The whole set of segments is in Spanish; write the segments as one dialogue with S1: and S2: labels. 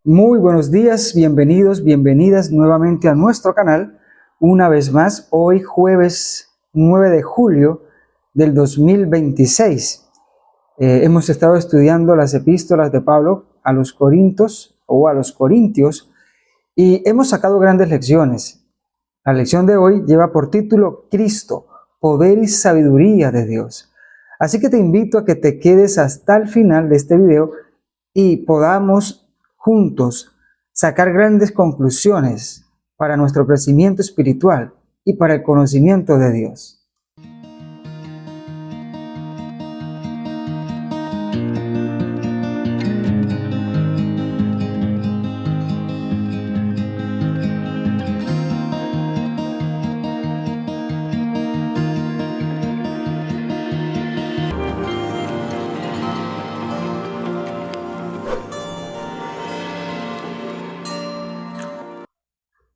S1: Muy buenos días, bienvenidos, bienvenidas nuevamente a nuestro canal. Una vez más, hoy jueves 9 de julio del 2026. Hemos estado estudiando las epístolas de Pablo a los Corintios o a los Corintios y hemos sacado grandes lecciones. La lección de hoy lleva por título Cristo, poder y sabiduría de Dios. Así que te invito a que te quedes hasta el final de este video y podamos juntos sacar grandes conclusiones para nuestro crecimiento espiritual y para el conocimiento de Dios.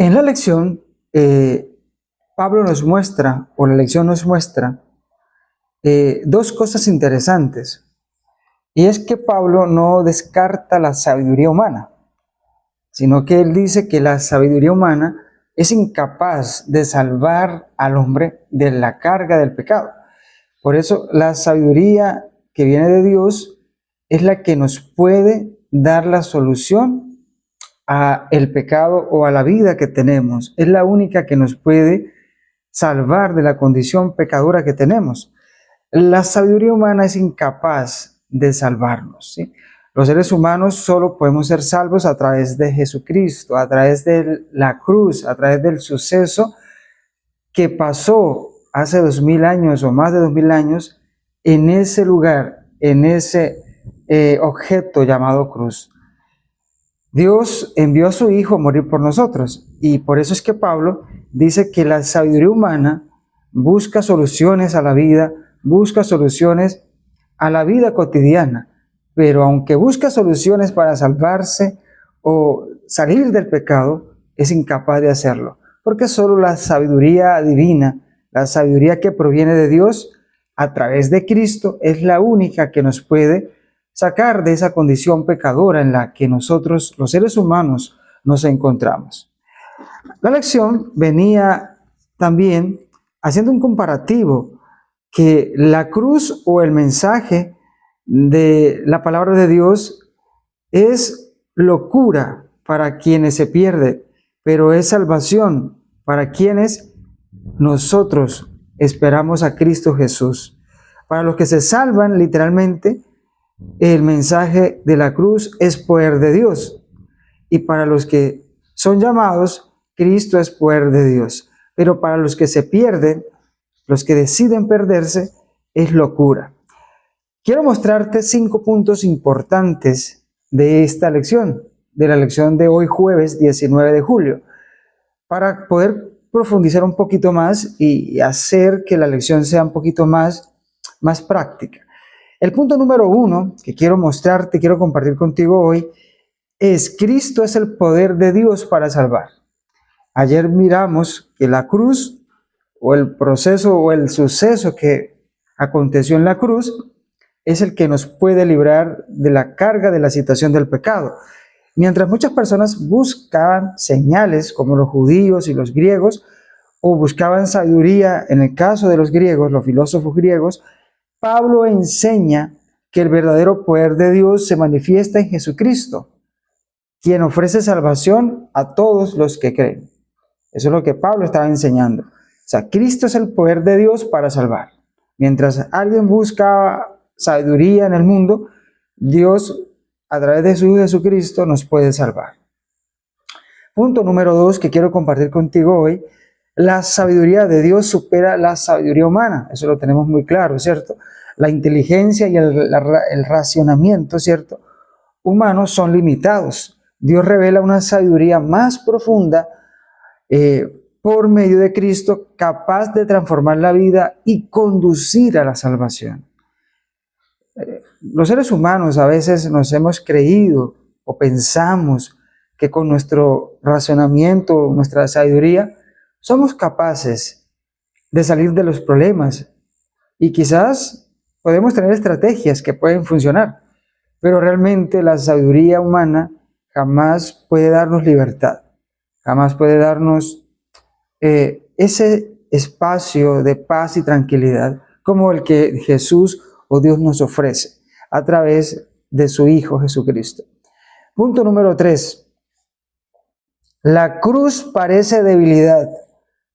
S1: En la lección, Pablo nos muestra, o la lección nos muestra, dos cosas interesantes. Y es que Pablo no descarta la sabiduría humana, sino que él dice que la sabiduría humana es incapaz de salvar al hombre de la carga del pecado. Por eso la sabiduría que viene de Dios es la que nos puede dar la solución a el pecado o a la vida que tenemos. Es la única que nos puede salvar de la condición pecadora que tenemos. La sabiduría humana es incapaz de salvarnos, ¿sí? Los seres humanos solo podemos ser salvos a través de Jesucristo, a través de la cruz, a través del suceso que pasó hace 2000 años o más de 2000 años en ese lugar, en ese objeto llamado cruz. Dios envió a su Hijo a morir por nosotros y por eso es que Pablo dice que la sabiduría humana busca soluciones a la vida, busca soluciones a la vida cotidiana, pero aunque busca soluciones para salvarse o salir del pecado, es incapaz de hacerlo, porque solo la sabiduría divina, la sabiduría que proviene de Dios a través de Cristo, es la única que nos puede sacar de esa condición pecadora en la que nosotros, los seres humanos, nos encontramos. La lección venía también haciendo un comparativo que la cruz o el mensaje de la palabra de Dios es locura para quienes se pierden, pero es salvación para quienes nosotros esperamos a Cristo Jesús. Para los que se salvan, literalmente, el mensaje de la cruz es poder de Dios. Y para los que son llamados, Cristo es poder de Dios. Pero para los que se pierden, los que deciden perderse, es locura. Quiero mostrarte 5 puntos importantes de esta lección, de la lección de hoy jueves 19 de julio, para poder profundizar un poquito más y hacer que la lección sea un poquito más práctica. El punto número 1 que quiero mostrarte, quiero compartir contigo hoy, es Cristo es el poder de Dios para salvar. Ayer miramos que la cruz, o el proceso o el suceso que aconteció en la cruz, es el que nos puede librar de la carga de la situación del pecado. Mientras muchas personas buscaban señales, como los judíos y los griegos, o buscaban sabiduría, en el caso de los griegos, los filósofos griegos, Pablo enseña que el verdadero poder de Dios se manifiesta en Jesucristo, quien ofrece salvación a todos los que creen. Eso es lo que Pablo estaba enseñando. O sea, Cristo es el poder de Dios para salvar. Mientras alguien busca sabiduría en el mundo, Dios, a través de su Hijo Jesucristo, nos puede salvar. Punto número 2 que quiero compartir contigo hoy. La sabiduría de Dios supera la sabiduría humana. Eso lo tenemos muy claro, ¿cierto? La inteligencia y el racionamiento, ¿cierto?, humanos son limitados. Dios revela una sabiduría más profunda por medio de Cristo, capaz de transformar la vida y conducir a la salvación. Los seres humanos a veces nos hemos creído o pensamos que con nuestro razonamiento, nuestra sabiduría, somos capaces de salir de los problemas y quizás podemos tener estrategias que pueden funcionar, pero realmente la sabiduría humana jamás puede darnos libertad, jamás puede darnos ese espacio de paz y tranquilidad como el que Jesús o Dios nos ofrece a través de su Hijo Jesucristo. Punto número 3. La cruz parece debilidad,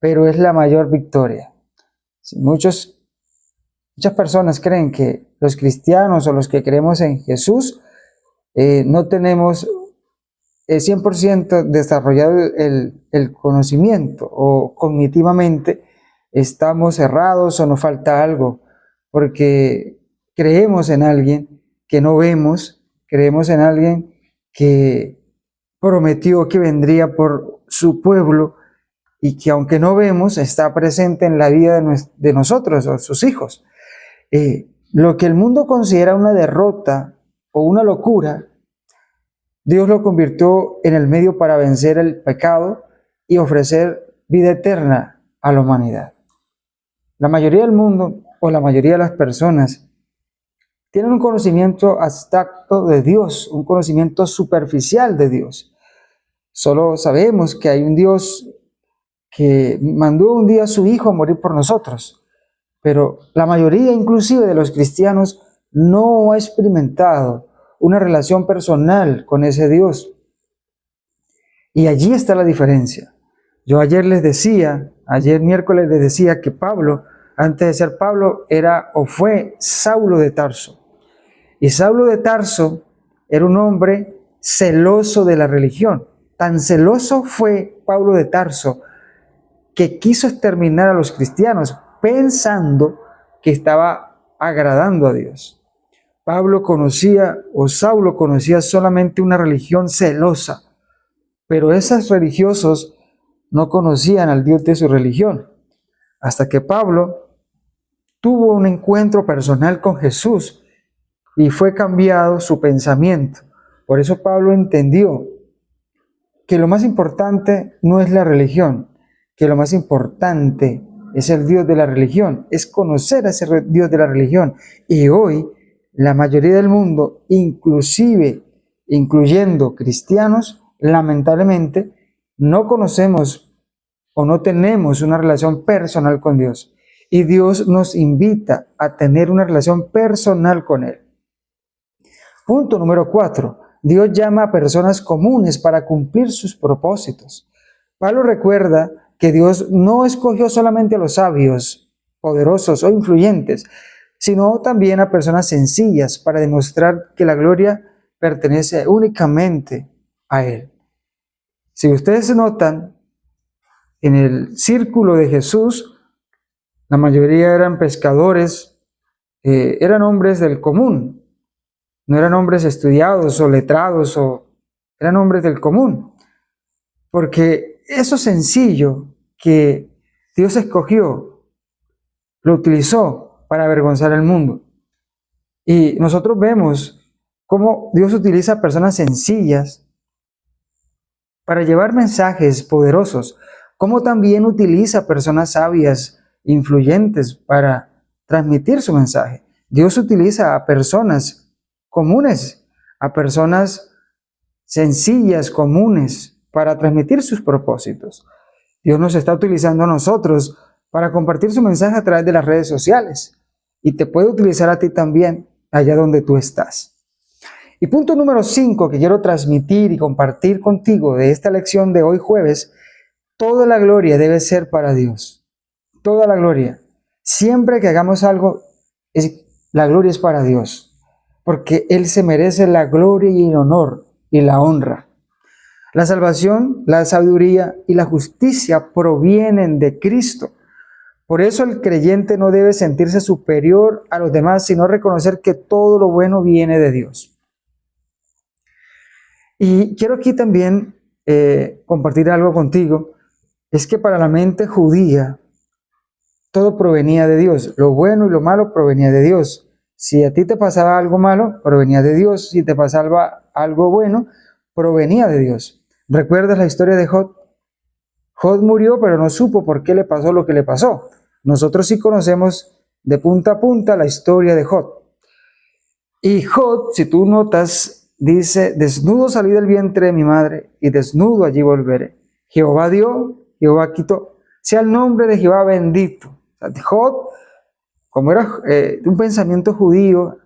S1: pero es la mayor victoria. Muchas personas creen que los cristianos o los que creemos en Jesús no tenemos 100% desarrollado el conocimiento, o cognitivamente estamos errados o nos falta algo, porque creemos en alguien que no vemos, creemos en alguien que prometió que vendría por su pueblo y que aunque no vemos, está presente en la vida de nosotros o sus hijos. Lo que el mundo considera una derrota o una locura, Dios lo convirtió en el medio para vencer el pecado y ofrecer vida eterna a la humanidad. La mayoría del mundo, o la mayoría de las personas, tienen un conocimiento abstracto de Dios, un conocimiento superficial de Dios. Solo sabemos que hay un Dios que mandó un día a su Hijo a morir por nosotros, pero la mayoría, inclusive de los cristianos, no ha experimentado una relación personal con ese Dios. Y allí está la diferencia. Yo ayer miércoles les decía que Pablo, antes de ser Pablo, era o fue Saulo de Tarso. Y Saulo de Tarso era un hombre celoso de la religión. Tan celoso fue Pablo de Tarso que quiso exterminar a los cristianos pensando que estaba agradando a Dios. Saulo conocía solamente una religión celosa, pero esos religiosos no conocían al Dios de su religión, hasta que Pablo tuvo un encuentro personal con Jesús y fue cambiado su pensamiento. Por eso Pablo entendió que lo más importante no es la religión, que lo más importante es el Dios de la religión, es conocer a ese Dios de la religión. Y hoy la mayoría del mundo, incluyendo cristianos, lamentablemente no conocemos o no tenemos una relación personal con Dios. Y Dios nos invita a tener una relación personal con Él. Punto número 4. Dios llama a personas comunes para cumplir sus propósitos. Pablo recuerda que Dios no escogió solamente a los sabios, poderosos o influyentes, sino también a personas sencillas para demostrar que la gloria pertenece únicamente a Él. Si ustedes notan, en el círculo de Jesús, la mayoría eran pescadores, eran hombres del común, no eran hombres estudiados o letrados, eran hombres del común, porque eso sencillo que Dios escogió, lo utilizó para avergonzar al mundo. Y nosotros vemos cómo Dios utiliza personas sencillas para llevar mensajes poderosos, cómo también utiliza personas sabias, influyentes para transmitir su mensaje. Dios utiliza a personas comunes, a personas sencillas, comunes, para transmitir sus propósitos. Dios nos está utilizando a nosotros para compartir su mensaje a través de las redes sociales. Y te puede utilizar a ti también allá donde tú estás. Y punto número 5 que quiero transmitir y compartir contigo de esta lección de hoy jueves: toda la gloria debe ser para Dios. Toda la gloria. Siempre que hagamos algo, la gloria es para Dios, porque Él se merece la gloria y el honor y la honra. La salvación, la sabiduría y la justicia provienen de Cristo. Por eso el creyente no debe sentirse superior a los demás, sino reconocer que todo lo bueno viene de Dios. Y quiero aquí también compartir algo contigo. Es que para la mente judía, todo provenía de Dios. Lo bueno y lo malo provenía de Dios. Si a ti te pasaba algo malo, provenía de Dios. Si te pasaba algo bueno, provenía de Dios. ¿Recuerdas la historia de Job? Job murió, pero no supo por qué le pasó lo que le pasó. Nosotros sí conocemos de punta a punta la historia de Job. Y Job, si tú notas dice, desnudo salí del vientre de mi madre y desnudo allí volveré. Jehová dio, Jehová quitó. Sea el nombre de Jehová bendito. O sea, Job, como era de un pensamiento judío,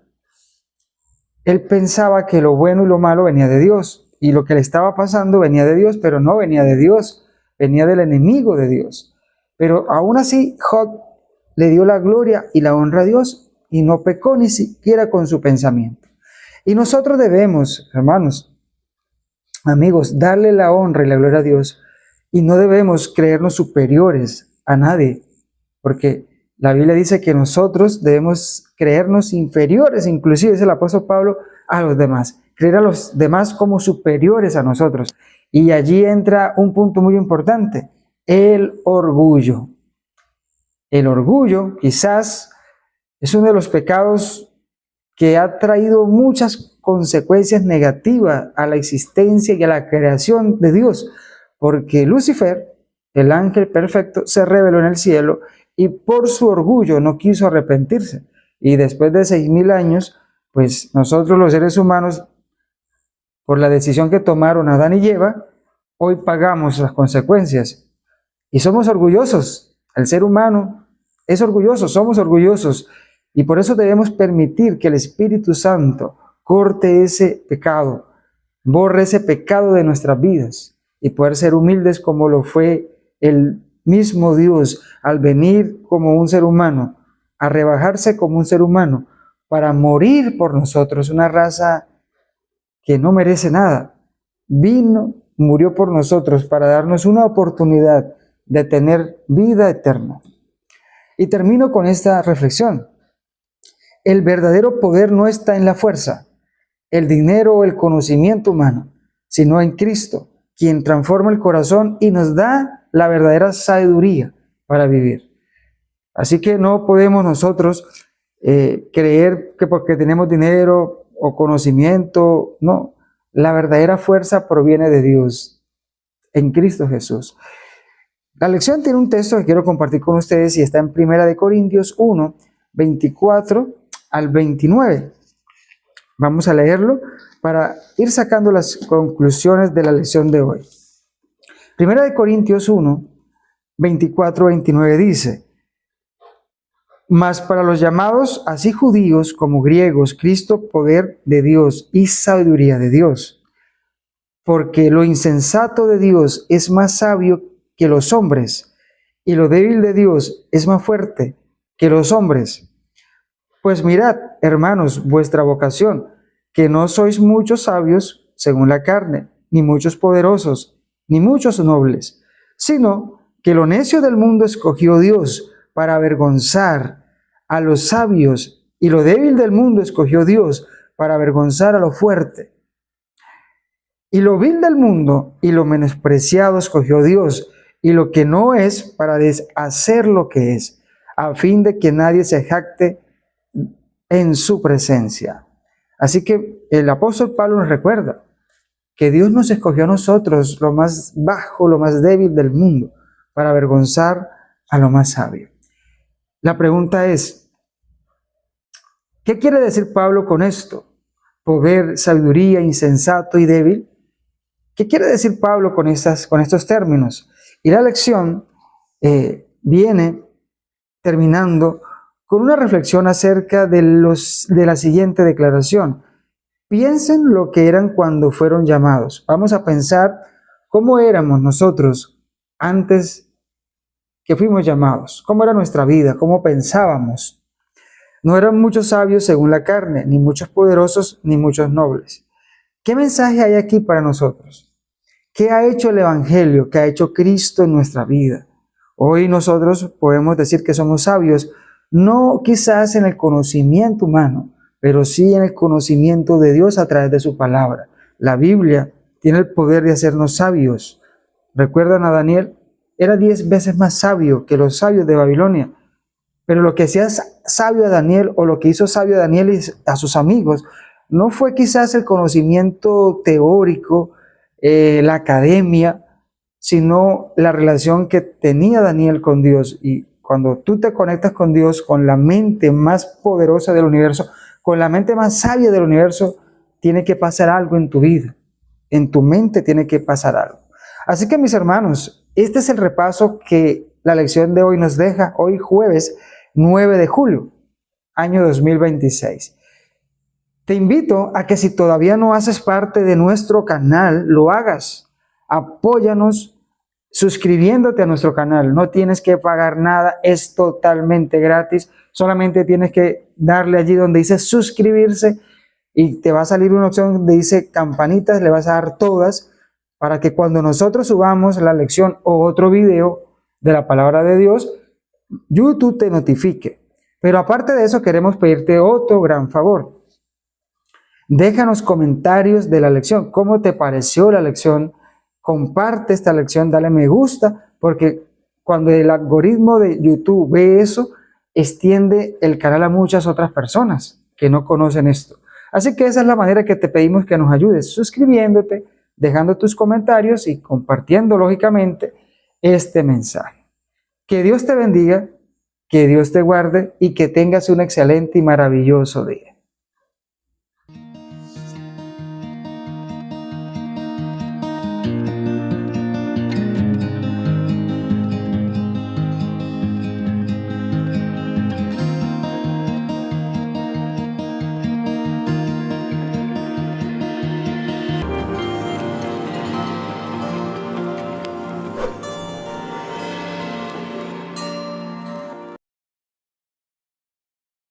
S1: él pensaba que lo bueno y lo malo venía de Dios. Y lo que le estaba pasando venía de Dios, pero no venía de Dios. Venía del enemigo de Dios. Pero aún así, Job le dio la gloria y la honra a Dios y no pecó ni siquiera con su pensamiento. Y nosotros debemos, hermanos, amigos, darle la honra y la gloria a Dios y no debemos creernos superiores a nadie, porque la Biblia dice que nosotros debemos creernos inferiores, inclusive dice el apóstol Pablo, a los demás, creer a los demás como superiores a nosotros. Y allí entra un punto muy importante, el orgullo. El orgullo quizás es uno de los pecados que ha traído muchas consecuencias negativas a la existencia y a la creación de Dios, porque Lucifer, el ángel perfecto, se rebeló en el cielo y por su orgullo no quiso arrepentirse. Y después de 6000 años, pues nosotros los seres humanos, por la decisión que tomaron Adán y Eva, hoy pagamos las consecuencias. Y somos orgullosos. El ser humano es orgulloso, somos orgullosos. Y por eso debemos permitir que el Espíritu Santo corte ese pecado, borre ese pecado de nuestras vidas y poder ser humildes como lo fue el mismo Dios al venir como un ser humano, a rebajarse como un ser humano para morir por nosotros, una raza que no merece nada. Vino, murió por nosotros para darnos una oportunidad de tener vida eterna. Y termino con esta reflexión. El verdadero poder no está en la fuerza, el dinero o el conocimiento humano, sino en Cristo, quien transforma el corazón y nos da la verdadera sabiduría para vivir. Así que no podemos nosotros creer que porque tenemos dinero o conocimiento, no. La verdadera fuerza proviene de Dios, en Cristo Jesús. La lección tiene un texto que quiero compartir con ustedes y está en 1 Corintios 1, 24 al 29. Vamos a leerlo para ir sacando las conclusiones de la lección de hoy. 1 Corintios 1, 24, 29 dice: Mas para los llamados, así judíos como griegos, Cristo poder de Dios y sabiduría de Dios. Porque lo insensato de Dios es más sabio que los hombres, y lo débil de Dios es más fuerte que los hombres. Pues mirad, hermanos, vuestra vocación, que no sois muchos sabios según la carne, ni muchos poderosos, ni muchos nobles, sino que lo necio del mundo escogió Dios para avergonzar a los sabios, y lo débil del mundo escogió Dios para avergonzar a lo fuerte. Y lo vil del mundo y lo menospreciado escogió Dios, y lo que no es para deshacer lo que es, a fin de que nadie se jacte en su presencia. Así que el apóstol Pablo nos recuerda que Dios nos escogió a nosotros, lo más bajo, lo más débil del mundo, para avergonzar a lo más sabio. La pregunta es, ¿qué quiere decir Pablo con esto? Poder, sabiduría, insensato y débil. ¿Qué quiere decir Pablo con estos términos? Y la lección viene terminando con una reflexión acerca de la siguiente declaración. Piensen lo que eran cuando fueron llamados. Vamos a pensar cómo éramos nosotros antes que fuimos llamados. Cómo era nuestra vida, cómo pensábamos. No eran muchos sabios según la carne, ni muchos poderosos, ni muchos nobles. ¿Qué mensaje hay aquí para nosotros? ¿Qué ha hecho el Evangelio? ¿Qué ha hecho Cristo en nuestra vida? Hoy nosotros podemos decir que somos sabios, no quizás en el conocimiento humano, pero sí en el conocimiento de Dios a través de su palabra. La Biblia tiene el poder de hacernos sabios. ¿Recuerdan a Daniel? Era 10 veces más sabio que los sabios de Babilonia. Pero lo que hacía sabio a Daniel, o lo que hizo sabio a Daniel y a sus amigos, no fue quizás el conocimiento teórico, la academia, sino la relación que tenía Daniel con Dios. Y cuando tú te conectas con Dios, con la mente más poderosa del universo, con la mente más sabia del universo, tiene que pasar algo en tu vida. En tu mente tiene que pasar algo. Así que, mis hermanos, este es el repaso que la lección de hoy nos deja, hoy jueves 9 de julio, año 2026. Te invito a que si todavía no haces parte de nuestro canal, lo hagas. Apóyanos suscribiéndote a nuestro canal. No tienes que pagar nada, es totalmente gratis. Solamente tienes que darle allí donde dice suscribirse y te va a salir una opción donde dice campanitas, le vas a dar todas para que cuando nosotros subamos la lección o otro video de la palabra de Dios, YouTube te notifique. Pero aparte de eso, queremos pedirte otro gran favor. Déjanos comentarios de la lección. ¿Cómo te pareció la lección? Comparte esta lección, dale me gusta, porque cuando el algoritmo de YouTube ve eso, extiende el canal a muchas otras personas que no conocen esto. Así que esa es la manera que te pedimos que nos ayudes, suscribiéndote, dejando tus comentarios y compartiendo lógicamente este mensaje. Que Dios te bendiga, que Dios te guarde y que tengas un excelente y maravilloso día.